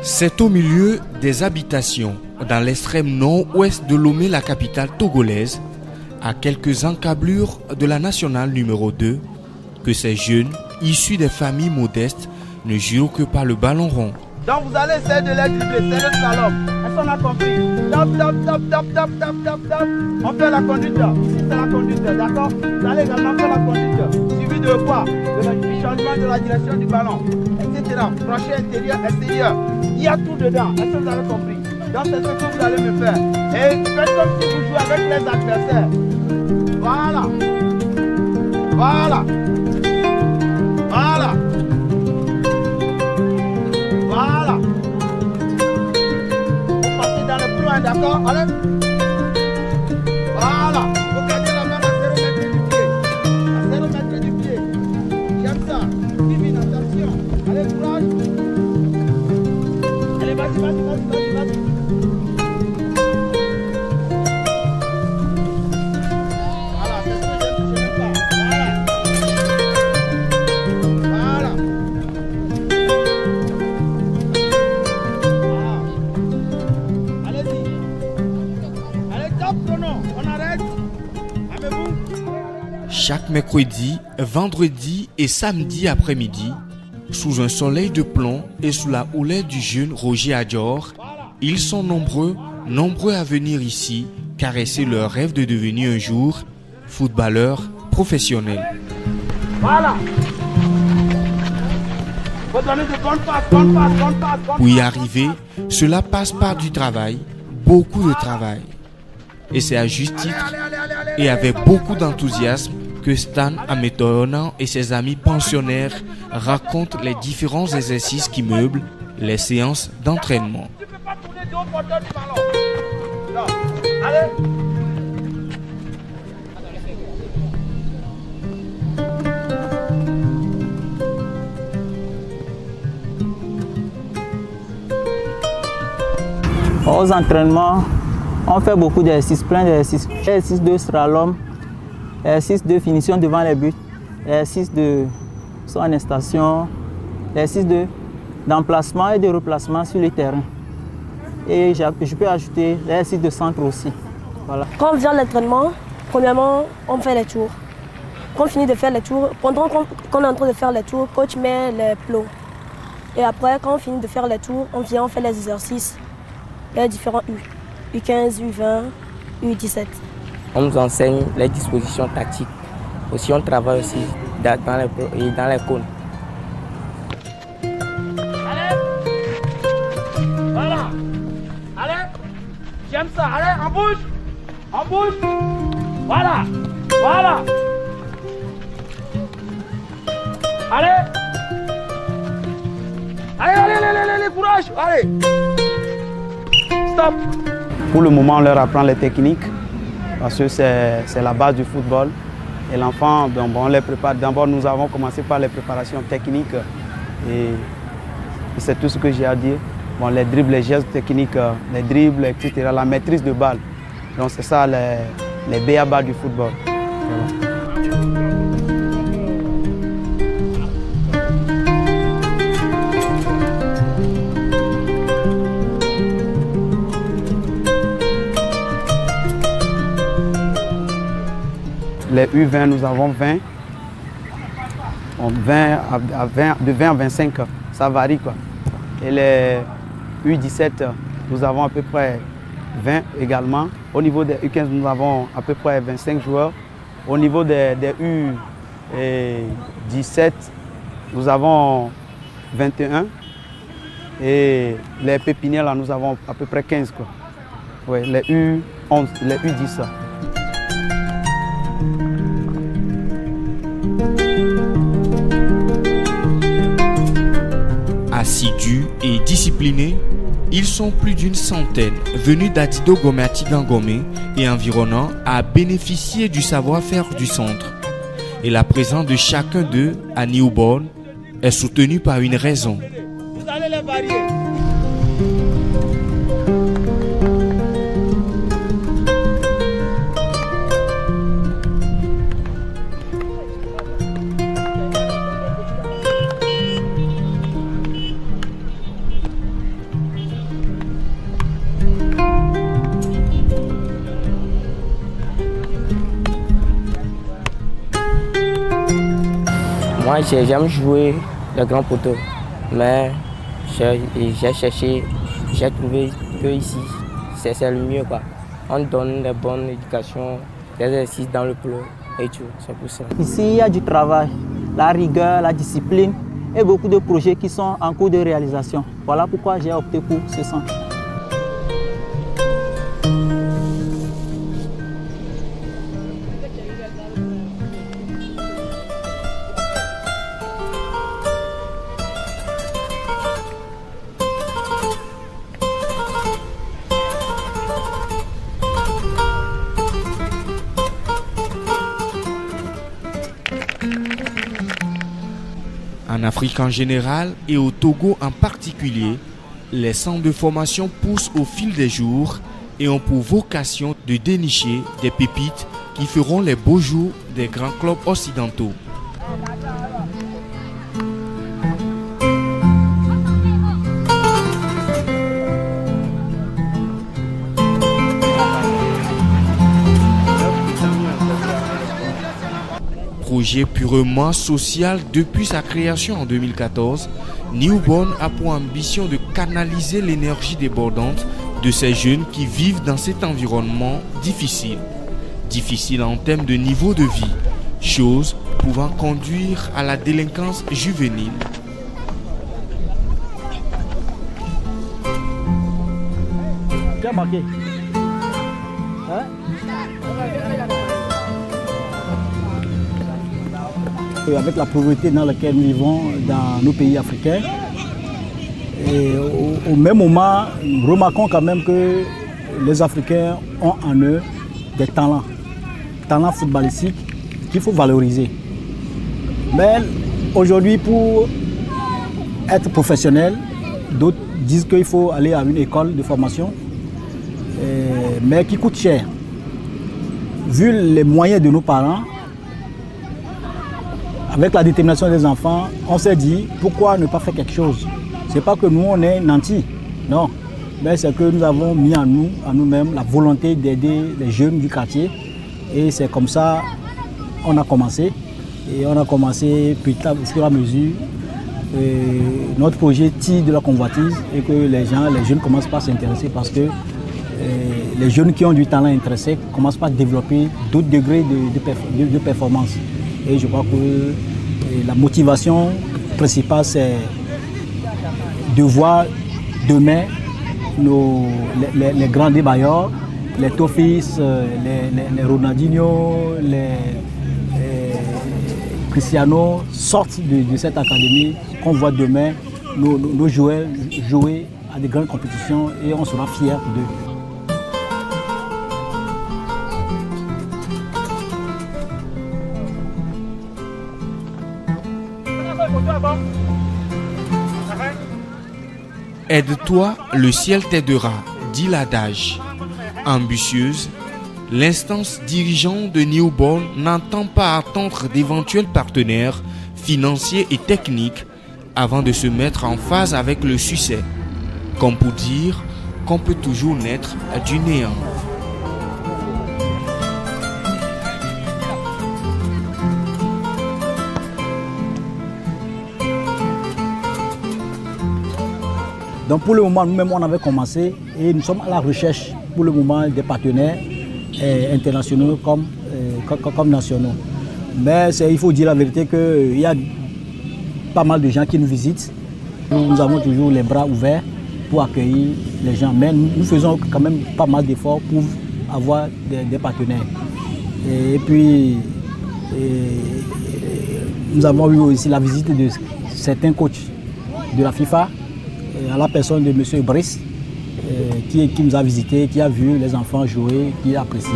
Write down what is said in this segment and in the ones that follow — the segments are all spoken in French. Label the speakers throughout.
Speaker 1: C'est au milieu des habitations, dans l'extrême nord-ouest de Lomé, la capitale togolaise, à quelques encablures de la nationale numéro 2, que ces jeunes, issus des familles modestes, ne jouent que par le ballon rond.
Speaker 2: Donc vous allez essayer de les dribbler, c'est le slalom. Est-ce qu'on a compris? Top, top, top, top, top, top, top, top. On fait la conduite. Ici c'est la conduite, d'accord? Vous allez également faire la conduite. Suivi de quoi? Du changement de la direction du ballon, etc. Crochet intérieur, extérieur. Il y a tout dedans. Est-ce que vous avez compris? Donc c'est ce que vous allez me faire. Et faites comme si vous jouez avec les adversaires. Voilà. Voilà. Voilà. Voilà. Vous partez dans le plan, d'accord? Allez. Voilà. Vous gardez la main à 0 mètre du pied. À 0 mètre du pied. J'aime ça. Divine, attention. Allez, courage. Allez, vas-y, vas-y, vas-y, vas-y, vas-y. Voilà, c'est ce que j'aime pas. Voilà. Voilà. Allez-y. Allez, top chrono. On arrête. Avez-vous?
Speaker 1: Chaque mercredi, vendredi et samedi après-midi, sous un soleil de plomb et sous la houlette du jeune Roger Adjor, ils sont nombreux à venir ici caresser leur rêve de devenir un jour footballeur professionnel.
Speaker 2: Voilà. Faut donner de bonnes passes.
Speaker 1: Pour y arriver, cela passe par du travail, beaucoup de travail. Et c'est à juste titre et avec beaucoup d'enthousiasme que Stan Ametona et ses amis pensionnaires racontent les différents exercices qui meublent les séances d'entraînement.
Speaker 2: Tu peux pas tourner de haut porteur du ballon. Non. Allez.
Speaker 3: Aux entraînements, on fait beaucoup d'exercices, plein d'exercices. Exercices de slalom, exercices de finition devant les buts, exercices de son en station, exercices d'emplacement et de replacement sur le terrain. Et je peux ajouter l'exercice de centre aussi. Voilà.
Speaker 4: Quand on vient à l'entraînement, premièrement, on fait les tours. Quand on finit de faire les tours, pendant qu'on est en train de faire les tours, le coach met les plots. Et après, quand on finit de faire les tours, on vient, on fait les exercices. Il y a différents U. U15, U20, U17.
Speaker 5: On nous enseigne les dispositions tactiques. Aussi, on travaille aussi dans les cônes.
Speaker 2: Allez. Voilà. Allez. J'aime ça. Allez, en bouge. En bouge. Voilà. Voilà. Allez. Allez, courage. Allez. Stop.
Speaker 6: Pour le moment, on leur apprend les techniques parce que c'est la base du football. Et l'enfant, on les prépare. D'abord, nous avons commencé par les préparations techniques et c'est tout ce que j'ai à dire. Bon, les dribbles, les gestes techniques, les dribbles, etc. La maîtrise de balle. Donc c'est ça les b.a.-ba du football. Voilà. Les U20, nous avons 20. De 20 à 25, ça varie quoi. Et les U17, nous avons à peu près 20 également. Au niveau des U15, nous avons à peu près 25 joueurs. Au niveau des U17, nous avons 21. Et les pépinières, là, nous avons à peu près 15. Quoi. Ouais, les U11, les U10.
Speaker 1: Assidus et disciplinés, ils sont plus d'une centaine venus d'Adido Gomati Gangomé et environnant à bénéficier du savoir-faire du centre. Et la présence de chacun d'eux à Newborn est soutenue par une raison.
Speaker 2: Vous allez les varier.
Speaker 5: Moi, j'ai jamais joué le grand poteau, mais j'ai cherché, j'ai trouvé que ici, c'est le mieux, quoi. On donne des bonnes éducations, des exercices dans le plat et tout, c'est pour ça.
Speaker 3: Ici, il y a du travail, la rigueur, la discipline et beaucoup de projets qui sont en cours de réalisation. Voilà pourquoi j'ai opté pour ce centre.
Speaker 1: En Afrique en général et au Togo en particulier, les centres de formation poussent au fil des jours et ont pour vocation de dénicher des pépites qui feront les beaux jours des grands clubs occidentaux. Projet purement social depuis sa création en 2014, Newborn a pour ambition de canaliser l'énergie débordante de ces jeunes qui vivent dans cet environnement difficile. Difficile en termes de niveau de vie, chose pouvant conduire à la délinquance juvénile.
Speaker 3: Bien marqué. Avec la pauvreté dans laquelle nous vivons dans nos pays africains, et au même moment, remarquons quand même que les Africains ont en eux des talents footballistiques qu'il faut valoriser. Mais aujourd'hui, pour être professionnel, d'autres disent qu'il faut aller à une école de formation, mais qui coûte cher. Vu les moyens de nos parents, avec la détermination des enfants, on s'est dit pourquoi ne pas faire quelque chose. Ce n'est pas que nous on est nantis, non, mais c'est que nous avons mis en nous-mêmes la volonté d'aider les jeunes du quartier. Et c'est comme ça qu'on a commencé. Et on a commencé petit à petit, au fur et à mesure. Notre projet tire de la convoitise et que les jeunes commencent par s'intéresser parce que les jeunes qui ont du talent intrinsèque commencent par développer d'autres degrés de performance. Et je crois que la motivation principale, c'est de voir demain les grands débailleurs, les Tofis, les Ronaldinho, les Cristiano sortent de cette académie, qu'on voit demain nos joueurs jouer à des grandes compétitions et on sera fiers d'eux.
Speaker 1: Aide-toi, le ciel t'aidera, dit l'adage. Ambitieuse, l'instance dirigeante de Newborn n'entend pas attendre d'éventuels partenaires financiers et techniques avant de se mettre en phase avec le succès, comme pour dire qu'on peut toujours naître du néant.
Speaker 7: Donc pour le moment, nous-mêmes, on avait commencé et nous sommes à la recherche pour le moment des partenaires internationaux comme nationaux. Mais il faut dire la vérité qu'il y a pas mal de gens qui nous visitent. Nous avons toujours les bras ouverts pour accueillir les gens. Mais nous faisons quand même pas mal d'efforts pour avoir des partenaires. Et puis, nous avons eu aussi la visite de certains coachs de la FIFA, à la personne de M. Brice, qui nous a visités, qui a vu les enfants jouer, qui a apprécié.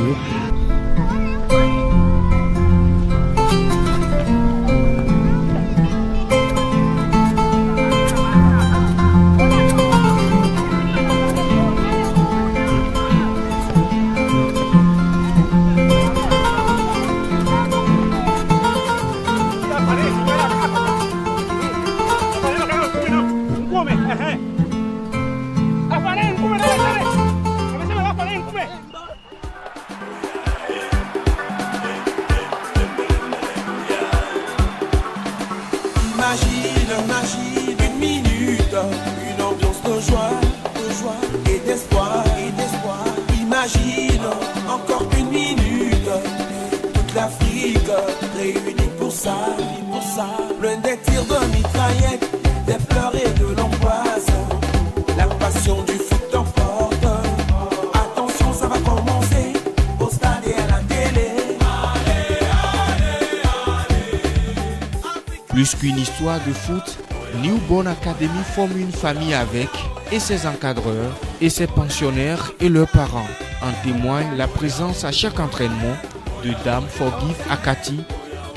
Speaker 8: Imagine une minute, une ambiance de joie et d'espoir. Imagine encore une minute, toute l'Afrique réunie pour ça. Loin des tirs de mitraillettes, des pleurs et de l'angoisse, la passion du foot t'emporte. Attention, ça va commencer au stade et à la télé.
Speaker 1: Plus qu'une histoire de foot, Newborn Academy forme une famille avec et ses encadreurs et ses pensionnaires et leurs parents. En témoigne la présence à chaque entraînement de Dame Forgive Akati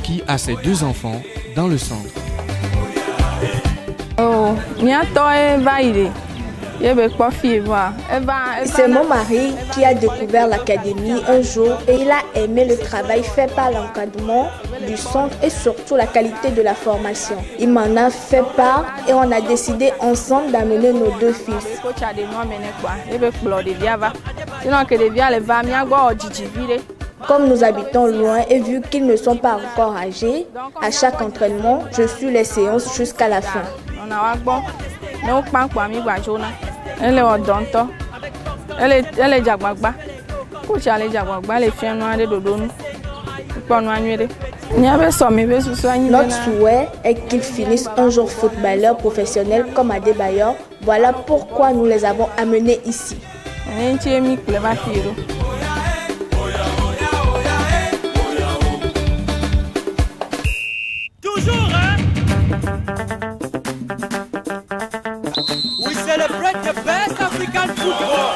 Speaker 1: qui a ses 2 enfants dans le centre.
Speaker 9: C'est mon mari qui a découvert l'académie un jour et il a aimé le travail fait par l'encadrement du centre et surtout la qualité de la formation. Il m'en a fait part et on a décidé ensemble d'amener nos 2 fils. Comme nous habitons loin et vu qu'ils ne sont pas encore âgés, à chaque entraînement, je suis les séances jusqu'à la fin. Notre souhait est qu'ils finissent un jour footballeurs professionnels comme Adebayor. Voilà pourquoi nous les avons amenés ici.
Speaker 8: Toujours, hein? We celebrate the best African football.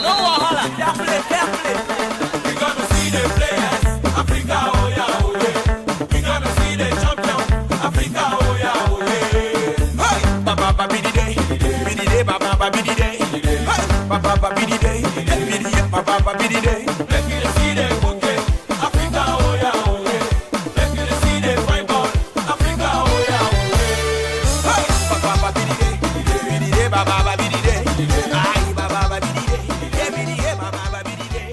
Speaker 8: No wahala, fair play. We gonna see the players, Africa, oh yeah, oh yeah. We gonna see the champion, Africa, oh yeah, oh yeah. Hey, Baba bidi day, Baba bidi day. Hey, Baba bidi day, Baba bidi day. Let me see the cookie, Africa, oh yeah, oh yeah. Let me see the fine ball, Africa, oh yeah, oh yeah. Hey, Baba bidi day, Baba bidi day. Ay, Baba bidi day, Baba bidi day.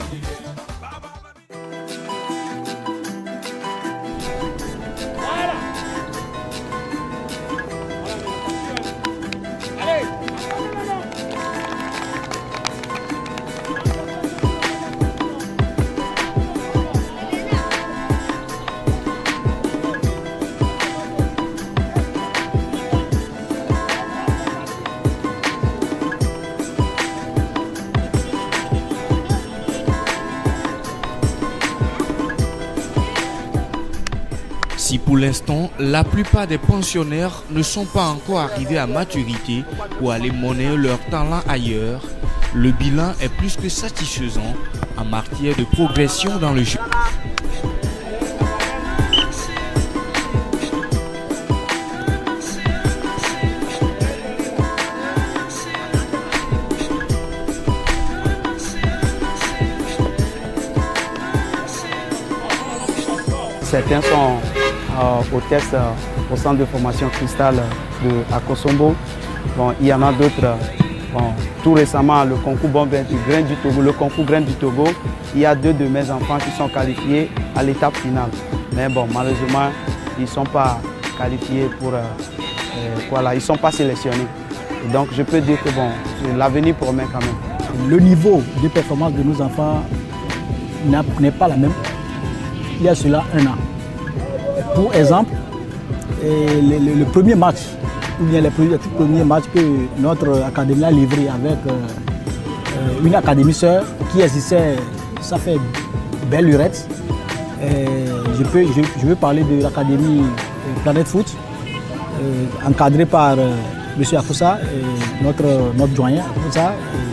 Speaker 1: Si pour l'instant, la plupart des pensionnaires ne sont pas encore arrivés à maturité pour aller monnayer leur talent ailleurs, le bilan est plus que satisfaisant en matière de progression dans le jeu.
Speaker 6: Certains sont au test au centre de formation Cristal à Kosombo. Bon, il y en a d'autres. Bon, tout récemment, le concours Grain du Togo, il y a 2 de mes enfants qui sont qualifiés à l'étape finale. Mais bon, malheureusement, ils ne sont pas qualifiés pour voilà, ils ne sont pas sélectionnés. Et donc je peux dire que bon, l'avenir promet quand même.
Speaker 7: Le niveau de performance de nos enfants n'est pas la même. Il y a cela 1 an. Pour exemple, le premier match, ou bien les tout premiers matchs que notre académie a livré avec une académie sœur qui existait, ça fait belle lurette. Je veux parler de l'académie Planète Foot, encadrée par M. Akoussa, notre doyen.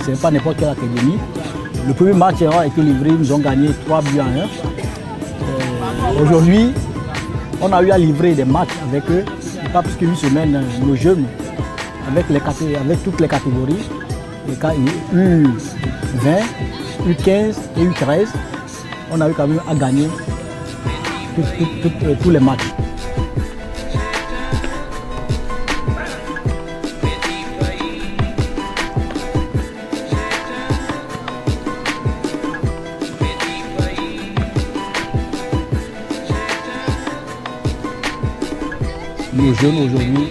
Speaker 7: Ce n'est pas n'importe quelle académie. Le premier match a été livré, nous avons gagné 3 buts à 1. Aujourd'hui, on a eu à livrer des matchs avec eux, pas plus qu'une semaine, nos jeunes, avec toutes les catégories, U20, U15 et U13, on a eu quand même à gagner tous les matchs. Nos jeunes aujourd'hui,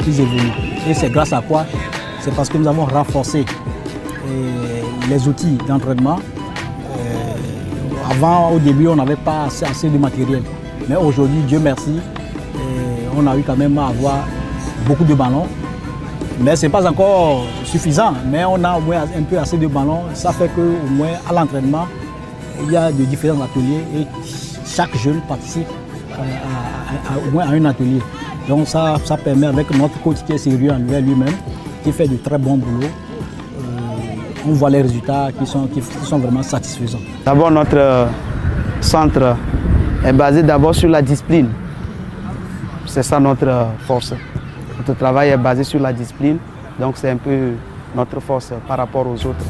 Speaker 7: ils évoluent. Et c'est grâce à quoi? C'est parce que nous avons renforcé les outils d'entraînement. Avant, au début, on n'avait pas assez de matériel. Mais aujourd'hui, Dieu merci, on a eu quand même à avoir beaucoup de ballons. Mais ce n'est pas encore suffisant, mais on a au moins un peu assez de ballons. Ça fait qu'au moins à l'entraînement, il y a de différents ateliers et chaque jeune participe au moins à un atelier. Donc ça permet, avec notre coach qui est sérieux envers lui-même, qui fait de très bons boulots, on voit les résultats qui sont vraiment satisfaisants.
Speaker 6: D'abord, notre centre est basé d'abord sur la discipline. C'est ça notre force. Notre travail est basé sur la discipline, donc c'est un peu notre force par rapport aux autres.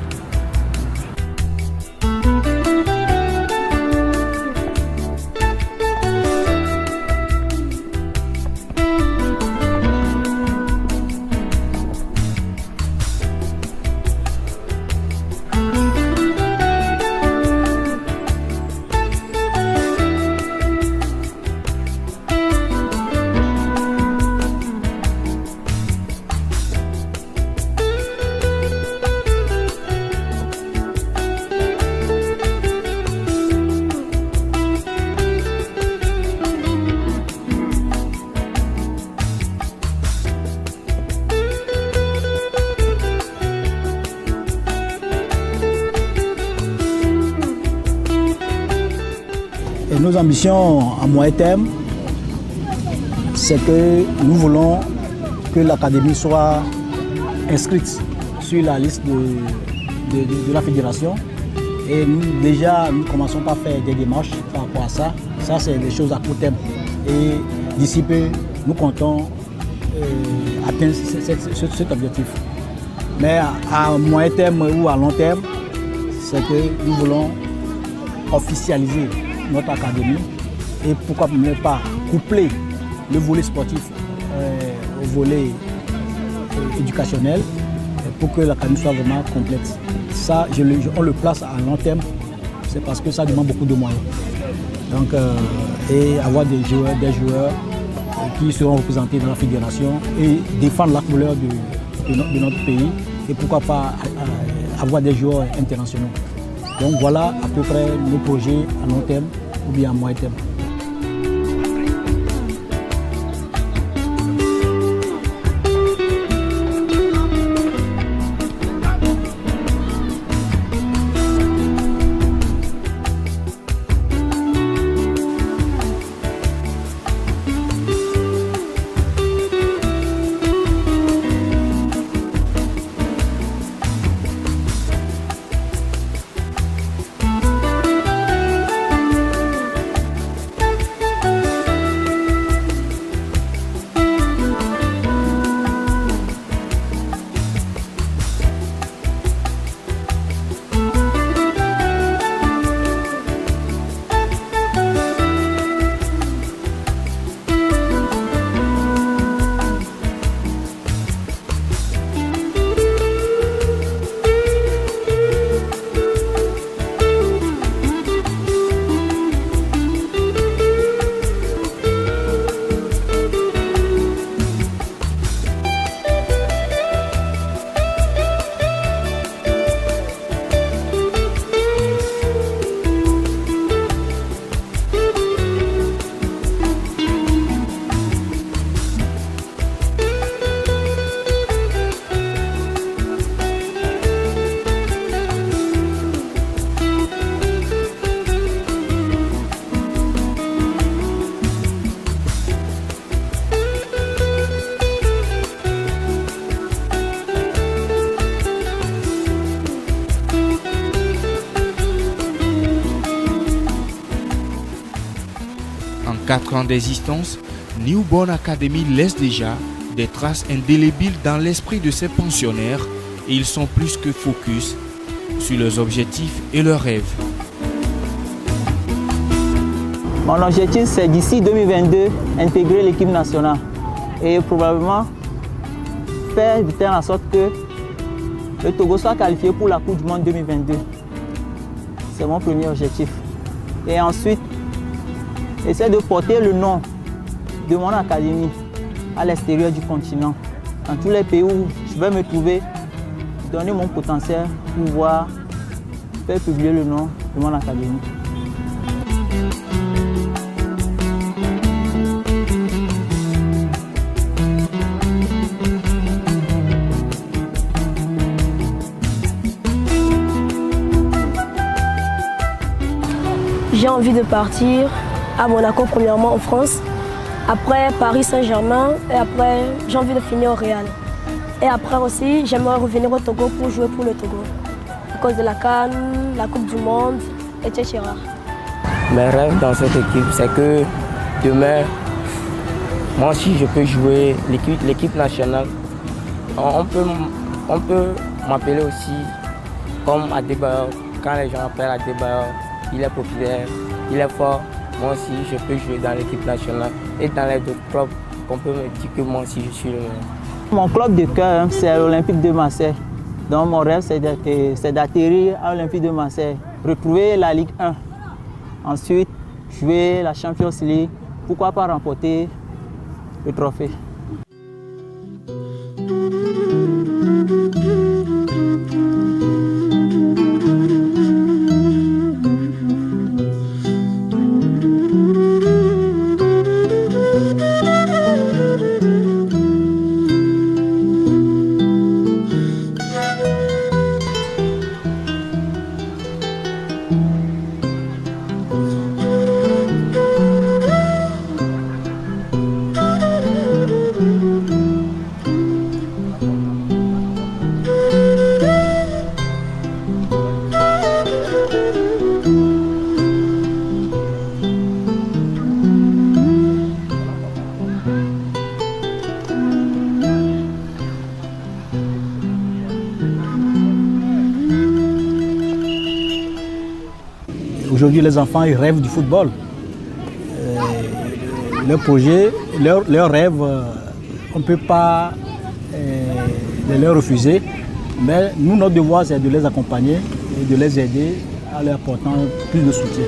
Speaker 7: Nos ambitions à moyen terme, c'est que nous voulons que l'académie soit inscrite sur la liste de la fédération. Et nous commençons par faire des démarches par rapport à ça. Ça, c'est des choses à court terme. Et d'ici peu, nous comptons atteindre cet objectif. Mais à moyen terme ou à long terme, c'est que nous voulons officialiser notre académie et pourquoi ne pas coupler le volet sportif au volet éducationnel pour que l'académie soit vraiment complète. Ça, on le place à long terme, c'est parce que ça demande beaucoup de moyens. Donc, et avoir des joueurs qui seront représentés dans la fédération et défendre la couleur de notre pays et pourquoi pas avoir des joueurs internationaux. Donc voilà à peu près nos projets à long terme ou bien à moyen terme.
Speaker 1: 4 ans d'existence, Newborn Academy laisse déjà des traces indélébiles dans l'esprit de ses pensionnaires et ils sont plus que focus sur leurs objectifs et leurs rêves.
Speaker 3: Mon objectif, c'est d'ici 2022, intégrer l'équipe nationale et probablement faire de telle sorte que le Togo soit qualifié pour la Coupe du Monde 2022. C'est mon premier objectif. Et ensuite, essayer de porter le nom de mon académie à l'extérieur du continent. Dans tous les pays où je vais me trouver, donner mon potentiel pour pouvoir faire publier le nom de mon académie.
Speaker 4: J'ai envie de partir à Monaco premièrement en France, après Paris Saint-Germain et après j'ai envie de finir au Real. Et après aussi j'aimerais revenir au Togo pour jouer pour le Togo. À cause de la CAN, la Coupe du Monde, etc.
Speaker 5: Mes rêves dans cette équipe, c'est que demain, moi aussi je peux jouer l'équipe nationale. On peut m'appeler aussi comme Adebayor. Quand les gens appellent Adebayor, il est populaire, il est fort. Moi aussi, je peux jouer dans l'équipe nationale et dans les autres clubs qu'on peut me dire que moi aussi je suis le meilleur.
Speaker 3: Mon club de cœur, c'est l'Olympique de Marseille. Donc mon rêve, c'est d'atterrir à l'Olympique de Marseille, retrouver la Ligue 1. Ensuite, jouer la Champions League, pourquoi pas remporter le trophée.
Speaker 7: Aujourd'hui, les enfants, ils rêvent du football. Leur projet, leur rêve, on ne peut pas les leur refuser. Mais nous, notre devoir, c'est de les accompagner et de les aider en leur apportant plus de soutien.